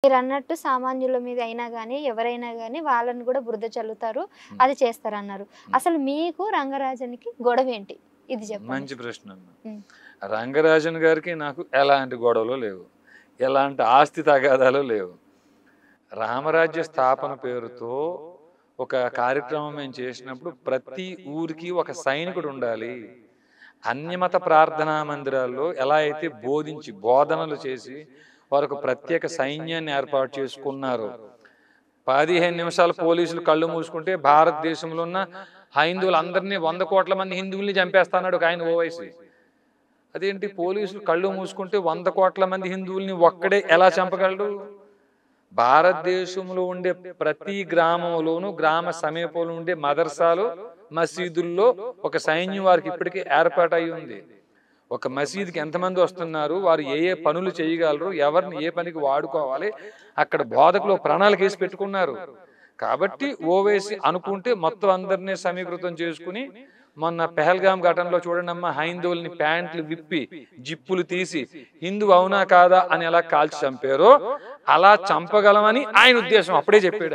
మీరన్నట్టు సామాన్యుల మీద అయినా గానీ, ఎవరైనా గానీ వాళ్ళని గూడా బురద చల్లుతారు. అది చేస్తారన్నారు. అసలు మీకు రంగరాజన్‌కి గొడవేంటి? ఇది చెప్పండి. మంచి ప్రశ్న అమ్మ. హ్మ్. రంగరాజన్ గారికి నాకు ఎలాంటి గొడవలు లేవు. ఎలాంటి ఆస్తి తగాదాలు లేవు. రామరాజ్య స్థాపన పేరుతో ఒక కార్యక్రమం మేము చేసినప్పుడు ప్రతి ఊరికి ఒక సైనికుడు ఉండాలి. అన్యమత ప్రార్థనా మందిరాల్లో ఎలా అయితే బోధనలు చేసి వారికి ప్రత్యేక సైన్యాన్ని ఏర్పాటు చేసుకున్నారు. 15 నిమిషాలు పోలీసులు కళ్ళు మూసుకుంటే భారతదేశంలో ఉన్న హైందువులందరినీ 100 కోట్ల మంది హిందువుల్ని చంపేస్తాడు ఒక ఆయన ఓవైసీ. అదేంటి పోలీసులు కళ్ళు మూసుకుంటే 100 కోట్ల మంది హిందువుల్ని ఒక్కడే ఎలా చంపగలడు? భారతదేశంలో ఉండే ప్రతి గ్రామంలోనూ గ్రామ సమీపంలో ఉండే మదర్సాలు మసీదుల్లో ఒక సైన్యం వారికి ఇప్పటికీ ఏర్పాటై ఉంది. ఒక మసీదుకి ఎంతమంది వస్తున్నారు, వారు ఏ ఏ పనులు చేయగలరు, ఎవరిని ఏ పనికి వాడుకోవాలి, అక్కడ బోధకులు ప్రణాళిక వేసి పెట్టుకున్నారు. కాబట్టి ఓవేసి అనుకుంటే మొత్తం అందరినీ సమీకృతం చేసుకుని మొన్న పెహల్గాం ఘటనలో చూడండి అమ్మ, హైందువుల్ని ప్యాంట్లు విప్పి జిప్పులు తీసి హిందువు అవునా కాదా అని ఎలా కాల్చి చంపారో అలా చంపగలమని ఆయన ఉద్దేశం అప్పుడే చెప్పాడు.